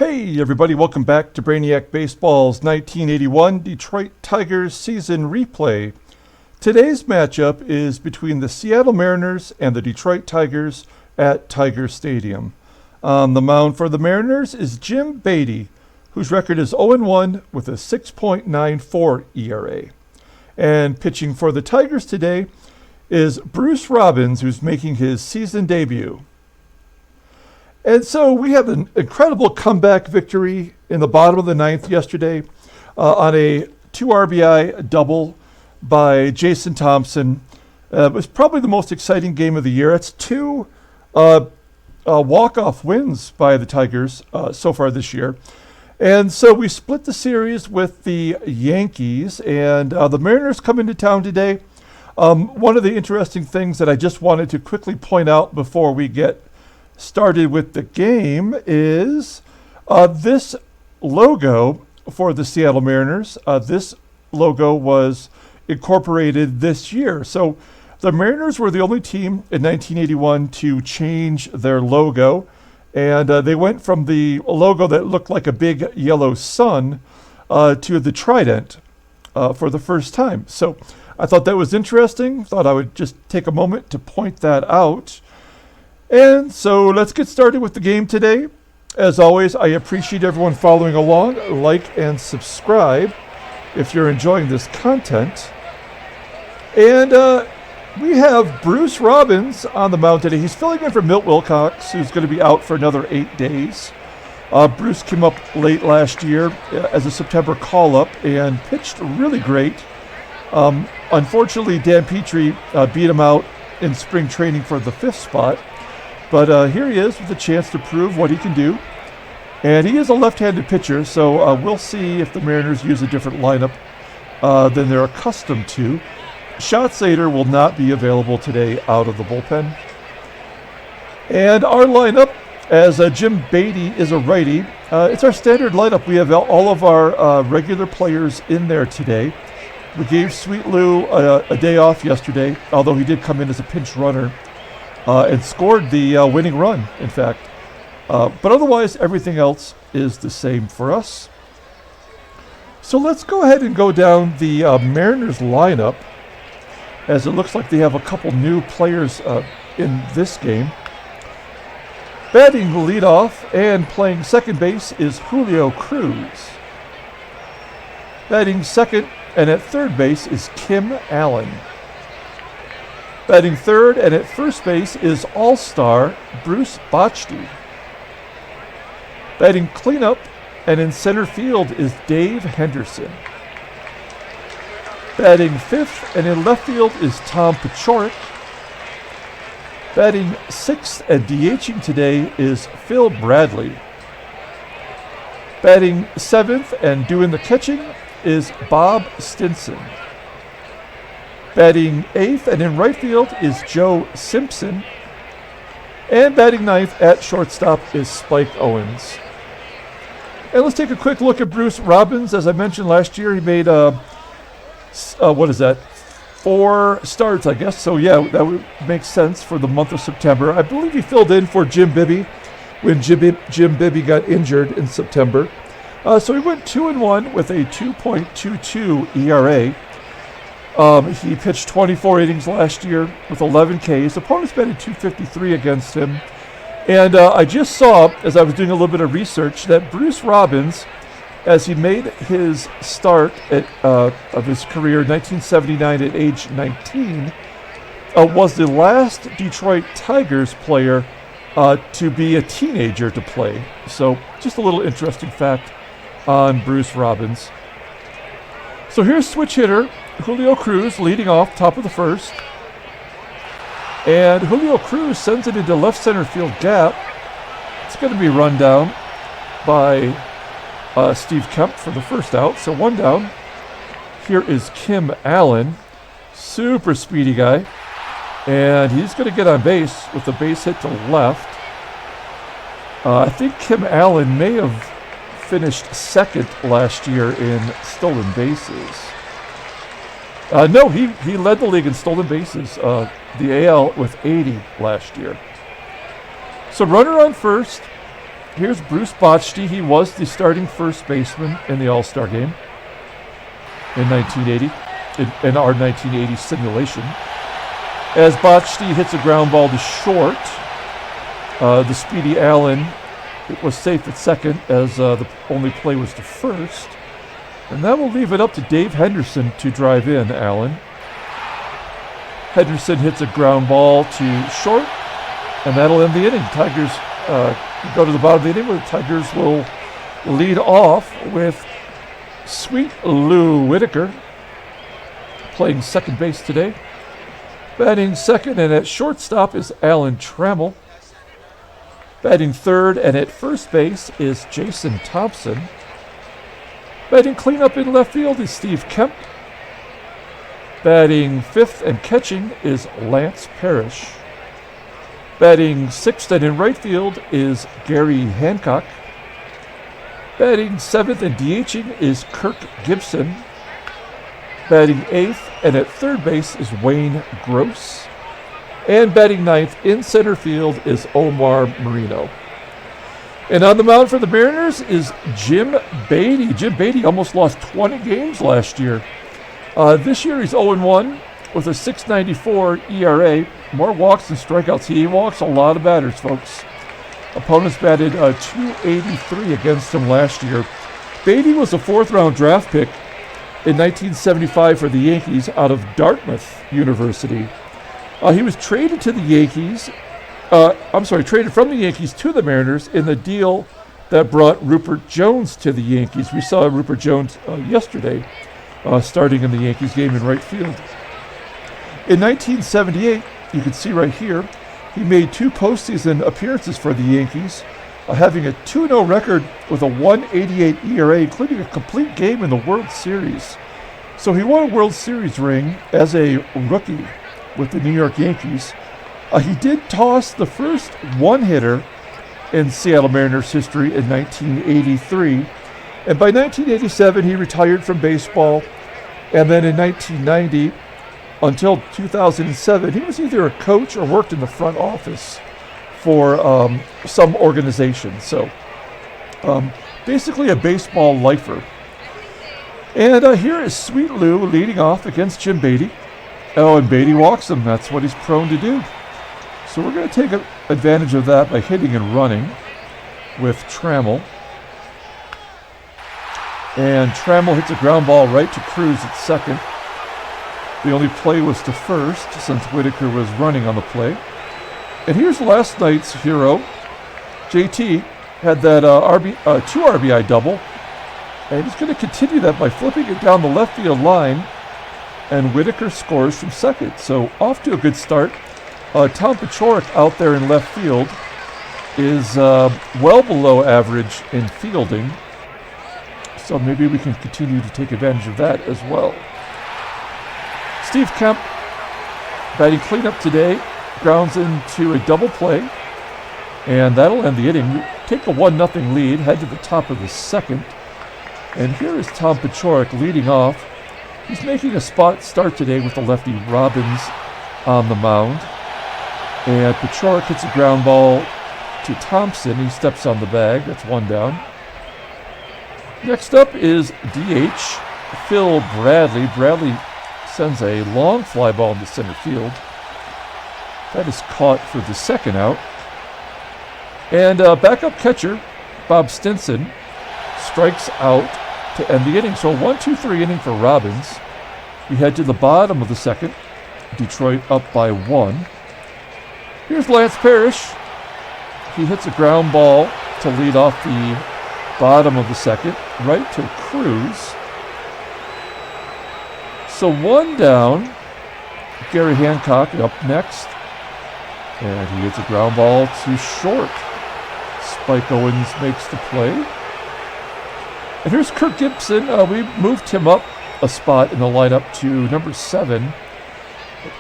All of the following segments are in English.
Hey everybody, welcome back to Brainiac Baseball's 1981 Detroit Tigers season replay. Today's matchup is between the Seattle Mariners and the Detroit Tigers at Tiger Stadium. On the mound for the Mariners is Jim Beattie, whose record is 0-1 with a 6.94 ERA. And pitching for the Tigers today is Bruce Robbins, who's making his season debut. And so we have an incredible comeback victory in the bottom of the ninth yesterday on a 2 RBI double by Jason Thompson. It was probably the most exciting game of the year. It's two walk-off wins by the Tigers so far this year. And so we split the series with the Yankees, and the Mariners come into town today. One of the interesting things that I just wanted to quickly point out before we get started with the game is this logo for the Seattle Mariners. This logo was incorporated this year. So the Mariners were the only team in 1981 to change their logo. And they went from the logo that looked like a big yellow sun to the trident for the first time. So I thought that was interesting. Thought I would just take a moment to point that out. And so let's get started with the game today. As always, I appreciate everyone following along. Like and subscribe if you're enjoying this content. And we have Bruce Robbins on the mound today. He's filling in for Milt Wilcox, who's going to be out for another 8 days. Bruce came up late last year as a September call-up and pitched really great. Unfortunately, Dan Petrie beat him out in spring training for the 5th spot. But here he is with a chance to prove what he can do. And he is a left-handed pitcher, so we'll see if the Mariners use a different lineup than they're accustomed to. Schatzeder will not be available today out of the bullpen. And our lineup, as Jim Beattie is a righty, it's our standard lineup. We have all of our regular players in there today. We gave Sweet Lou a day off yesterday, although he did come in as a pinch runner. And scored the winning run, in fact. But otherwise, everything else is the same for us. So let's go ahead and go down the Mariners lineup, as it looks like they have a couple new players in this game. Batting leadoff and playing second base is Julio Cruz. Batting second and at third base is Kim Allen. Batting third and at first base is All-Star Bruce Boschte. Batting cleanup and in center field is Dave Henderson. Batting fifth and in left field is Tom Paciorek. Batting sixth and DHing today is Phil Bradley. Batting seventh and doing the catching is Bob Stinson. Batting eighth and in right field is Joe Simpson. And batting ninth at shortstop is Spike Owens. And let's take a quick look at Bruce Robbins. As I mentioned last year, he made, 4 starts, I guess. So, yeah, that would make sense for the month of September. I believe he filled in for Jim Beattie when Jim Beattie got injured in September. So he went 2-1 with a 2.22 ERA. He pitched 24 innings last year with 11 Ks. Opponents batted .253 against him. And I just saw, as I was doing a little bit of research, that Bruce Robbins, as he made his start of his career in 1979 at age 19, was the last Detroit Tigers player to be a teenager to play. So just a little interesting fact on Bruce Robbins. So here's switch hitter Julio Cruz leading off top of the first. And Julio Cruz sends it into left center field gap. It's going to be run down by Steve Kemp for the first out. So 1 down. Here is Kim Allen. Super speedy guy. And he's going to get on base with the base hit to left. I think Kim Allen may have finished second last year in stolen bases. No, he led the league in stolen bases, the AL with 80 last year. So runner on first, here's Bruce Boschte. He was the starting first baseman in the All-Star game in 1980, in our 1980 simulation. As Bochte hits a ground ball to short, the speedy Allen was safe at second as the only play was to first. And that will leave it up to Dave Henderson to drive in Allen. Henderson hits a ground ball to short, and that'll end the inning. Tigers go to the bottom of the inning where the Tigers will lead off with Sweet Lou Whitaker playing second base today. Batting second and at shortstop is Alan Trammell. Batting third and at first base is Jason Thompson. Batting cleanup in left field is Steve Kemp. Batting fifth and catching is Lance Parrish. Batting sixth and in right field is Gary Hancock. Batting seventh and DHing is Kirk Gibson. Batting eighth and at third base is Wayne Gross. And batting ninth in center field is Omar Marino. And on the mound for the Mariners is Jim Beattie. Jim Beattie almost lost 20 games last year. This year he's 0-1 with a 6.94 ERA. More walks than strikeouts. He walks a lot of batters, folks. Opponents batted 283 against him last year. Beattie was a fourth-round draft pick in 1975 for the Yankees out of Dartmouth University. He was traded to the Yankees. Traded from the Yankees to the Mariners in the deal that brought Rupert Jones to the Yankees. We saw Rupert Jones yesterday starting in the Yankees game in right field. In 1978, you can see right here, he made 2 postseason appearances for the Yankees, having a 2-0 record with a 1.88 ERA, including a complete game in the World Series. So he won a World Series ring as a rookie with the New York Yankees. He did toss the first one-hitter in Seattle Mariners history in 1983. And by 1987, he retired from baseball. And then in 1990, until 2007, he was either a coach or worked in the front office for some organization. So basically a baseball lifer. And here is Sweet Lou leading off against Jim Beattie. Oh, and Beattie walks him. That's what he's prone to do. So we're going to take advantage of that by hitting and running with Trammell. And Trammell hits a ground ball right to Cruz at second. The only play was to first since Whitaker was running on the play. And here's last night's hero. JT had that 2 RBI double. And he's going to continue that by flipping it down the left field line. And Whitaker scores from second. So off to a good start. Tom Paciorek out there in left field is well below average in fielding. So maybe we can continue to take advantage of that as well. Steve Kemp, batting cleanup today, grounds into a double play. And that'll end the inning. We take a 1-0 lead, head to the top of the second. And here is Tom Paciorek leading off. He's making a spot start today with the lefty Robbins on the mound. And Paciorek hits a ground ball to Thompson. He steps on the bag. That's 1 down. Next up is DH Phil Bradley. Bradley sends a long fly ball into center field. That is caught for the second out. And backup catcher Bob Stinson strikes out to end the inning. So a 1-2-3 inning for Robbins. We head to the bottom of the second. Detroit up by 1. Here's Lance Parrish. He hits a ground ball to lead off the bottom of the second, right to Cruz. So 1 down. Gary Hancock up next. And he hits a ground ball to short. Spike Owens makes the play. And here's Kirk Gibson. We moved him up a spot in the lineup to number 7.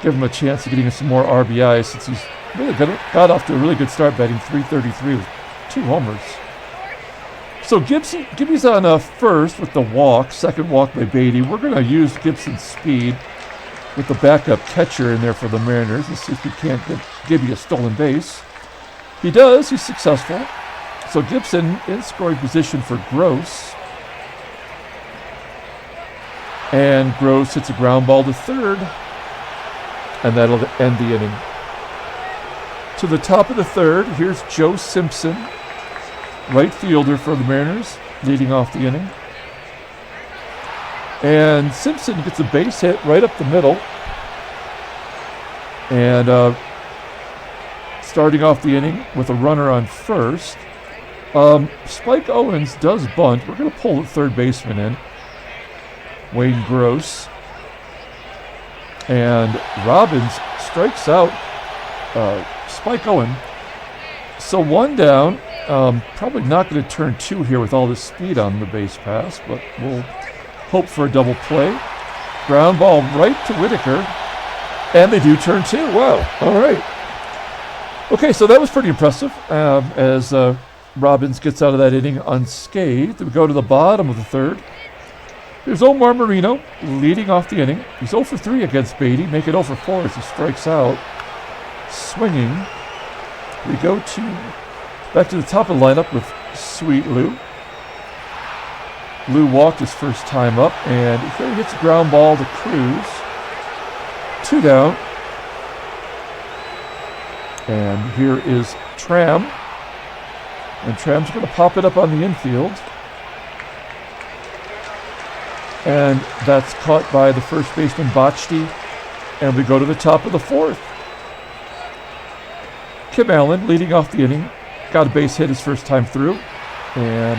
Give him a chance of getting some more RBIs since he's really got off to a really good start, batting .333 with 2 homers. So Gibby's on first with the walk, second walk by Beatty. We're going to use Gibson's speed with the backup catcher in there for the Mariners and see if he can't get Gibby a stolen base. He does. He's successful. So Gibson in scoring position for Gross. And Gross hits a ground ball to third. And that'll end the inning. To the top of the third, here's Joe Simpson, right fielder for the Mariners, leading off the inning. And Simpson gets a base hit right up the middle. And starting off the inning with a runner on first. Spike Owens does bunt. We're going to pull the third baseman in, Wayne Gross. And Robbins strikes out Spike Owen. So one down. Probably not going to turn two here with all this speed on the base pass, but we'll hope for a double play. Ground ball right to Whitaker. And they do turn two. Wow. All right. Okay, so that was pretty impressive as Robbins gets out of that inning unscathed. We go to the bottom of the third. There's Omar Marino leading off the inning. He's 0 for 3 against Beatty, make it 0 for 4 as he strikes out. Swinging. We go back to the top of the lineup with Sweet Lou. Lou walked his first time up, and here he hits a ground ball to Cruz. 2 down. And here is Tram. And Tram's going to pop it up on the infield. And that's caught by the first baseman, Bochte. And we go to the top of the fourth. Kim Allen leading off the inning. Got a base hit his first time through. And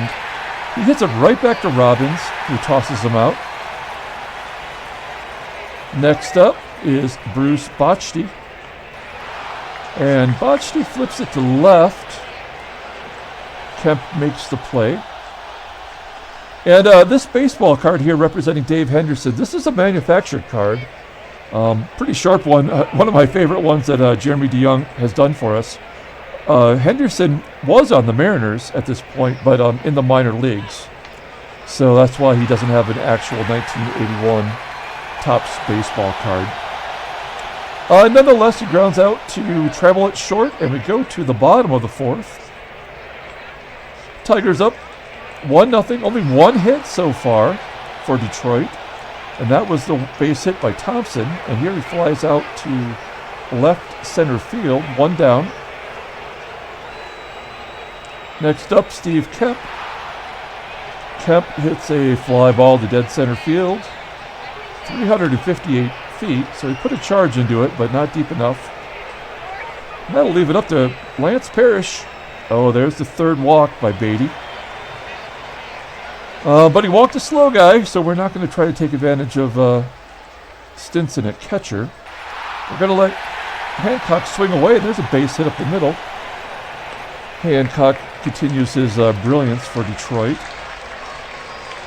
he hits it right back to Robbins, who tosses him out. Next up is Bruce Bochte. And Bochte flips it to left. Kemp makes the play. And this baseball card here representing Dave Henderson, this is a manufactured card. Pretty sharp one. One of my favorite ones that Jeremy DeJong has done for us. Henderson was on the Mariners at this point, but in the minor leagues. So that's why he doesn't have an actual 1981 Topps baseball card. Nonetheless, he grounds out to travel it short, and we go to the bottom of the fourth. Tigers up 1-0. Only one hit so far for Detroit, and that was the base hit by Thompson. And here he flies out to left center field, 1 down. Next up, Steve Kemp. Kemp hits a fly ball to dead center field, 358 feet, so he put a charge into it, but not deep enough. And that'll leave it up to Lance Parrish. Oh, there's the third walk by Beatty. But he walked a slow guy, so we're not going to try to take advantage of Stinson at catcher. We're going to let Hancock swing away. There's a base hit up the middle. Hancock continues his brilliance for Detroit.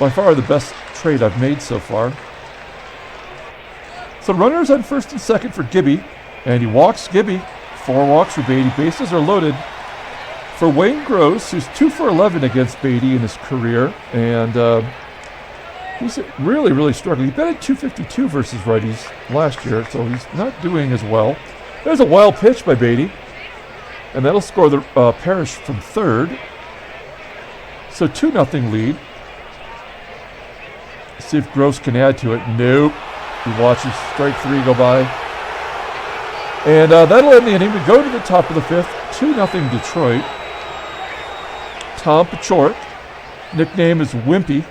By far the best trade I've made so far. So runners on first and second for Gibby, and he walks Gibby. 4 walks for Beatty. Bases are loaded. For Wayne Gross, who's 2 for 11 against Beatty in his career, and he's really, really struggling. He batted .252 versus righties last year, so he's not doing as well. There's a wild pitch by Beatty, and that'll score the Parrish from third. So 2-0 lead. See if Gross can add to it. Nope. He watches strike 3 go by. And that'll end the inning. We go to the top of the fifth. 2-0 Detroit. Tom Paciorek, nickname is Wimpy.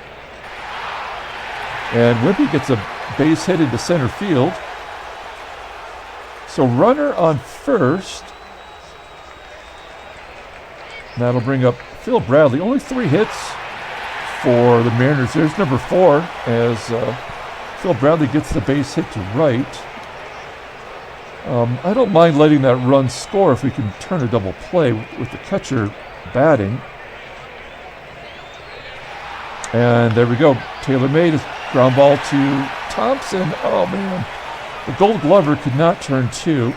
And Wimpy gets a base hit into center field. So runner on first. That'll bring up Phil Bradley. Only 3 hits for the Mariners. There's number 4 as Phil Bradley gets the base hit to right. I don't mind letting that run score if we can turn a double play with the catcher batting. And there we go. Taylor made his ground ball to Thompson. Oh, man. The Gold Glover could not turn 2.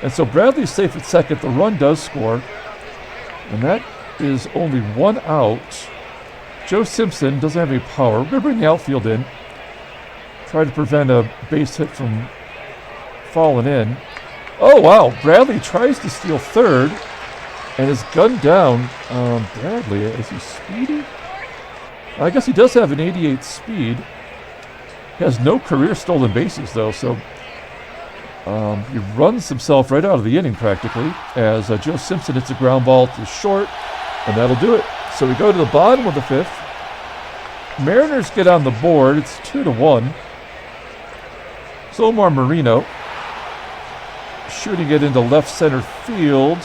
And so Bradley's safe at second. The run does score. And that is only 1 out. Joe Simpson doesn't have any power. We're going to bring the outfield in. Try to prevent a base hit from falling in. Oh, wow. Bradley tries to steal third. and is gunned down. Bradley, is he speedy? I guess he does have an 88 speed. He has no career stolen bases, though, so he runs himself right out of the inning practically as Joe Simpson hits a ground ball to short, and that'll do it. So we go to the bottom of the fifth. Mariners get on the board. It's 2-1. So Omar Marino shooting it into left center field,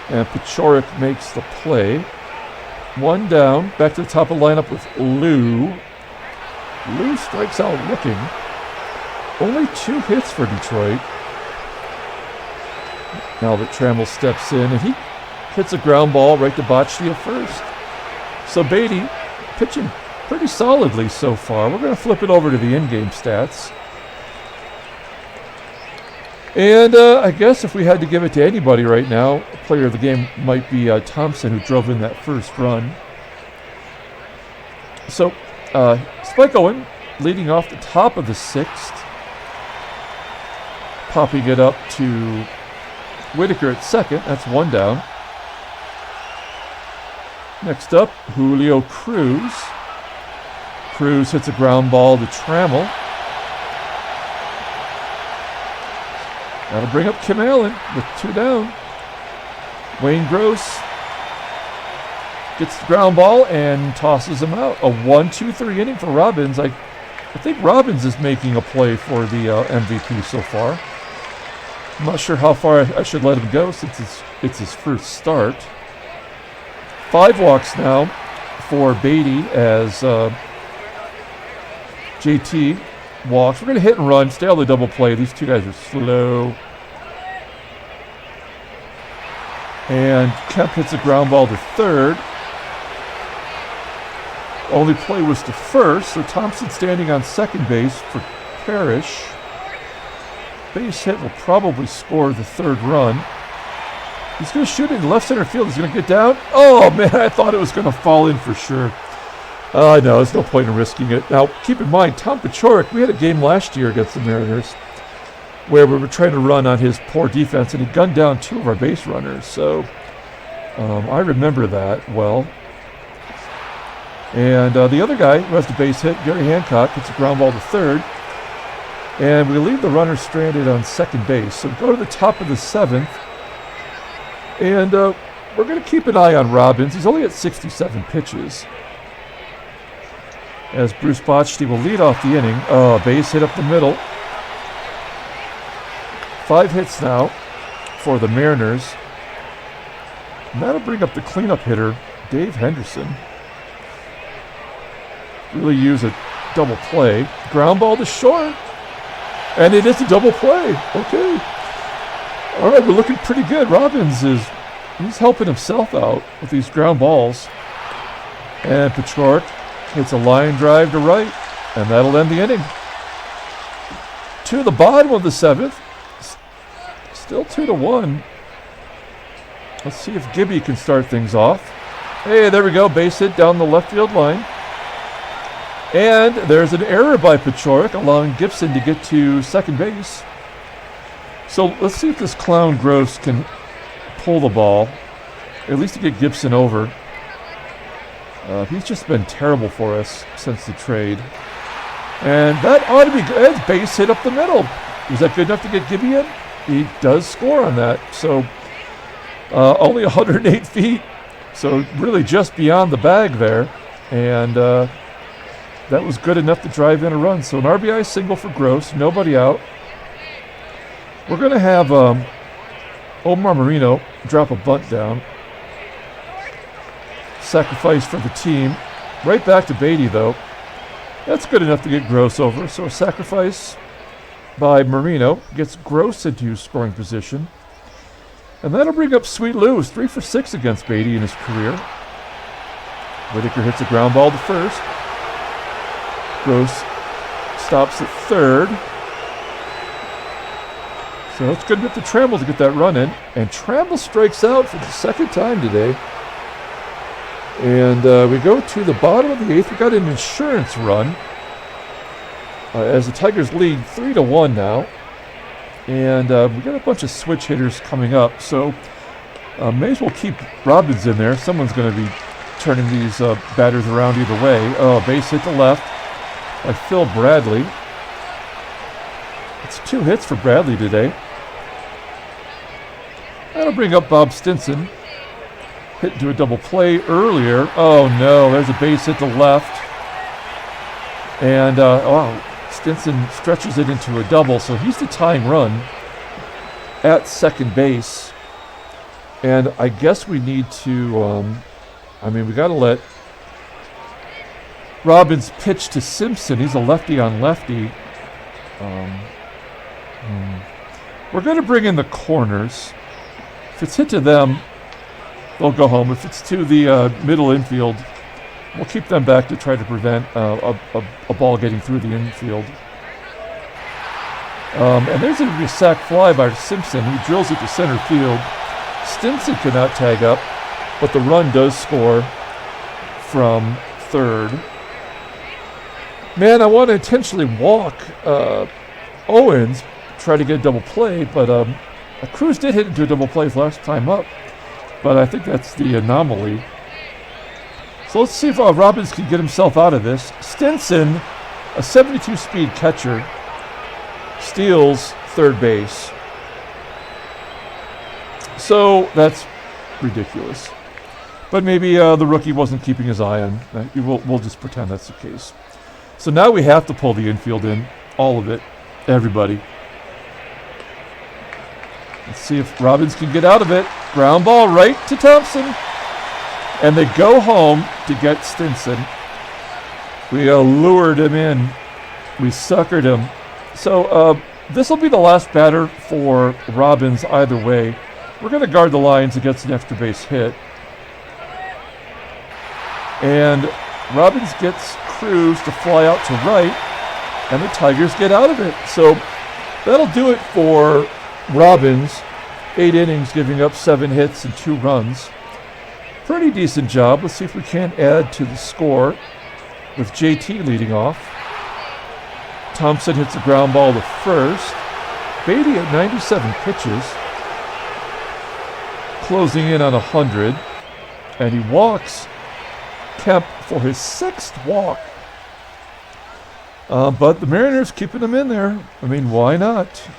and Paciorek makes the play. One down. Back to the top of the lineup with Lou. Lou strikes out looking. Only 2 hits for Detroit. Now that Trammell steps in, and he hits a ground ball right to Bochte at first. So Beatty pitching pretty solidly so far. We're going to flip it over to the in-game stats. And I guess if we had to give it to anybody right now, player of the game might be Thompson, who drove in that first run. So Spike Owen leading off the top of the 6th. Popping it up to Whitaker at second. That's 1 down. Next up, Julio Cruz. Cruz hits a ground ball to Trammell. That'll bring up Kim Allen with 2 down. Wayne Gross gets the ground ball and tosses him out. A 1-2-3 inning for Robbins. I think Robbins is making a play for the MVP so far. I'm not sure how far I should let him go since it's his first start. 5 walks now for Beatty as JT walks. We're going to hit and run, stay on the double play. These 2 guys are slow. And Kemp hits a ground ball to third. Only play was to first, so Thompson standing on second base for Parrish. Base hit will probably score the 3rd run. He's going to shoot it in left center field. He's going to get down. Oh, man, I thought it was going to fall in for sure. I know, there's no point in risking it. Now, keep in mind, Tom Paciorek, we had a game last year against the Mariners where we were trying to run on his poor defense, and he gunned down 2 of our base runners. So I remember that well. And the other guy who has the base hit, Gary Hancock, hits a ground ball to third. And we leave the runner stranded on second base. So we go to the top of the 7th. And we're going to keep an eye on Robbins. He's only at 67 pitches. As Bruce Bochte will lead off the inning. Base hit up the middle. 5 hits now for the Mariners. And that'll bring up the cleanup hitter, Dave Henderson. Really use a double play. Ground ball to short. And it is a double play. Okay. All right, we're looking pretty good. Robbins he's helping himself out with these ground balls. And Paciorek hits a line drive to right, and that'll end the inning. To the bottom of the 7th. Still 2-1. Let's see if Gibby can start things off. Hey, there we go. Base hit down the left field line. And there's an error by Paciorek, allowing Gibson to get to second base. So let's see if this clown Gross can pull the ball, at least to get Gibson over. He's just been terrible for us since the trade. And that ought to be good. Base hit up the middle. Was that good enough to get Gibby in? He does score on that. So only 108 feet. So really just beyond the bag there. And that was good enough to drive in a run. So an RBI single for Gross. Nobody out. We're going to have Omar Marino drop a bunt down. Sacrifice for the team. Right back to Beatty, though. That's good enough to get Gross over. So a sacrifice by Marino gets Gross into scoring position. And that'll bring up Sweet Lou, who's 3 for 6 against Beatty in his career. Whitaker hits a ground ball to first. Gross stops at third. So it's good enough to Trammell to get that run in. And Trammell strikes out for the 2nd time today. And we go to the bottom of the 8th. We got an insurance run as the Tigers lead 3-1 now. And we got a bunch of switch hitters coming up. So May as well keep Robbins in there. Someone's going to be turning these batters around either way. Oh, base hit to left by Phil Bradley. It's 2 hits for Bradley today. That'll bring up Bob Stinson. Hit into a double play earlier. Oh no, there's a base hit to left. And Stinson stretches it into a double, so he's the tying run at second base. And I guess we need to, we got to let Robbins pitch to Simpson. He's a lefty on lefty. We're going to bring in the corners. If it's hit to them, they'll go home. If it's to the middle infield, we'll keep them back to try to prevent a ball getting through the infield. And there's going to be a sac fly by Simpson. He drills it to center field. Stinson cannot tag up, but the run does score from third. Man, I want to intentionally walk Owens, try to get a double play, but Cruz did hit into a double play last time up, but I think that's the anomaly. So let's see if Robbins can get himself out of this. Stinson, a 72 speed catcher, steals third base. So that's ridiculous. But maybe the rookie wasn't keeping his eye on. We'll just pretend that's the case. So now we have to pull the infield in, all of it, everybody. Let's see if Robbins can get out of it. Ground ball right to Thompson. And they go home to get Stinson. We lured him in. We suckered him. So this will be the last batter for Robbins either way. We're going to guard the lines against an extra base hit. And Robbins gets Cruz to fly out to right, and the Tigers get out of it. So that'll do it for Robbins. 8 innings, giving up 7 hits and 2 runs. Pretty decent job. Let's see if we can't add to the score with JT leading off. Thompson hits a ground ball to first. Beatty at 97 pitches. Closing in on 100. And he walks Kemp for his 6th walk. But the Mariners keeping him in there. I mean, why not?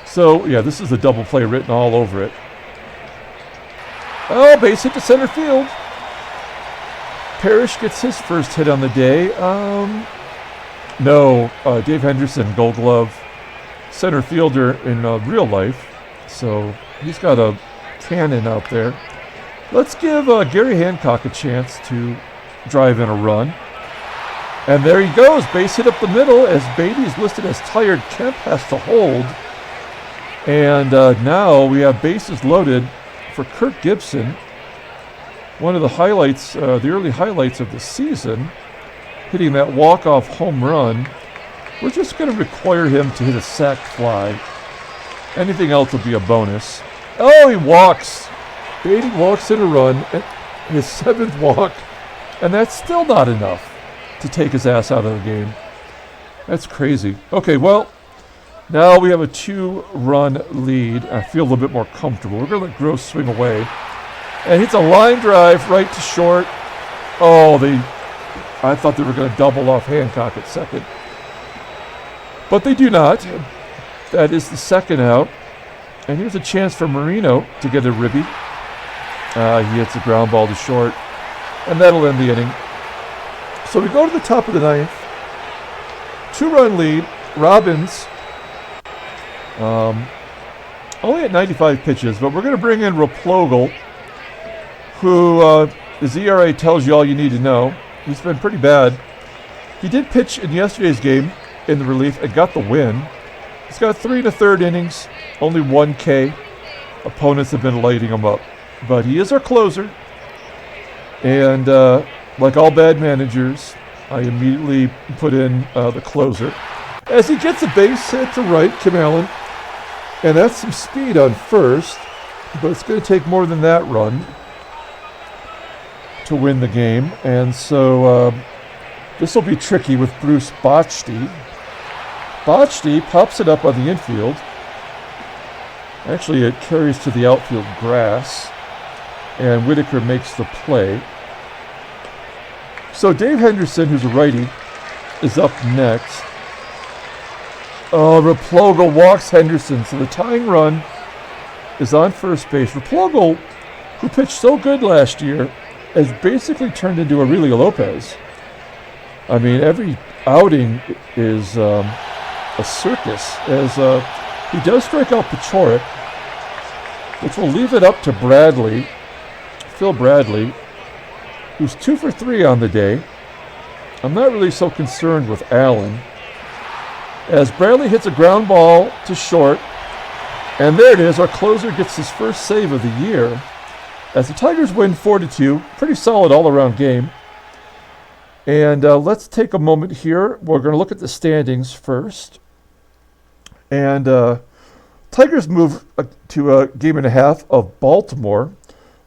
So, yeah, this is a double play written all over it. Oh, base hit to center field. Parrish gets his first hit on the day. No, Dave Henderson, Gold Glove, center fielder in real life. So he's got a cannon out there. Let's give Gary Hancock a chance to drive in a run. And there he goes, base hit up the middle as Beatty is listed as tired. Kemp has to hold. And now we have bases loaded for Kirk Gibson. One of the highlights, the early highlights of the season, hitting that walk-off home run. We're just going to require him to hit a sac fly. Anything else will be a bonus. Oh, he walks. Beatty walks in a run, his 7th walk, and that's still not enough to take his ass out of the game. That's crazy. Okay, well, now we have a 2-run lead. I feel a little bit more comfortable. We're going to let Gross swing away. And hits a line drive right to short. Oh, I thought they were going to double off Hancock at second. But they do not. That is the 2nd out. And here's a chance for Marino to get a ribby. He hits a ground ball to short. And that'll end the inning. So we go to the top of the 9th. 2-run lead. Robbins only at 95 pitches, but we're going to bring in Replogle, who his ERA tells you all you need to know. He's been pretty bad. He did pitch in yesterday's game in the relief and got the win. He's got 3 1/3 innings, only 1 K. Opponents have been lighting him up. But he is our closer. And like all bad managers, I immediately put in the closer. As he gets a base hit to right, Kim Allen. And that's some speed on first. But it's going to take more than that run to win the game. And so this will be tricky with Bruce Boschte. Boschte pops it up on the infield. Actually, it carries to the outfield grass, and Whitaker makes the play. So Dave Henderson, who's a righty, is up next. Oh, Replogle walks Henderson, so the tying run is on first base. Replogle, who pitched so good last year, has basically turned into Aurelio Lopez. I mean, every outing is a circus, as he does strike out Pachorik, which will leave it up to Bradley, Phil Bradley, who's 2 for 3 on the day. I'm not really so concerned with Allen, as Bradley hits a ground ball to short, and there it is. Our closer gets his first save of the year, as the Tigers win 4-2. Pretty solid all-around game. And let's take a moment here. We're going to look at the standings first. And Tigers move to a game and a half of Baltimore.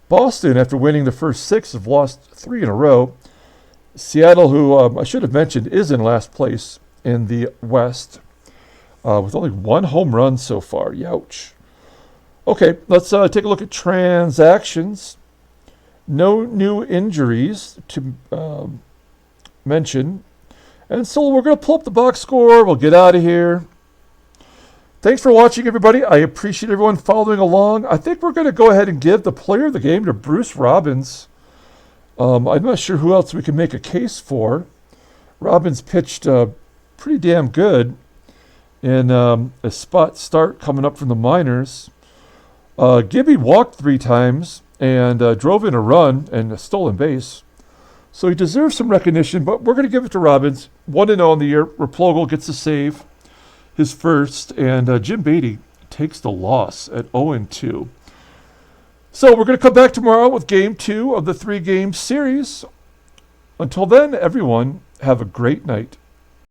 Boston, after winning the first 6, have lost 3 in a row. Seattle, who I should have mentioned, is in last place in the West with only 1 home run so far. Youch. Okay, let's take a look at transactions. No new injuries to mention. And so we're going to pull up the box score. We'll get out of here. Thanks for watching, everybody. I appreciate everyone following along. I think we're going to go ahead and give the player of the game to Bruce Robbins. I'm not sure who else we can make a case for. Robbins pitched pretty damn good in a spot start coming up from the minors. Gibby walked 3 times and drove in a run and a stolen base. So he deserves some recognition, but we're going to give it to Robbins. 1-0 on the year. Replogle gets a save, his first, and Jim Beattie takes the loss at 0-2. So we're going to come back tomorrow with Game 2 of the 3-game series. Until then, everyone, have a great night.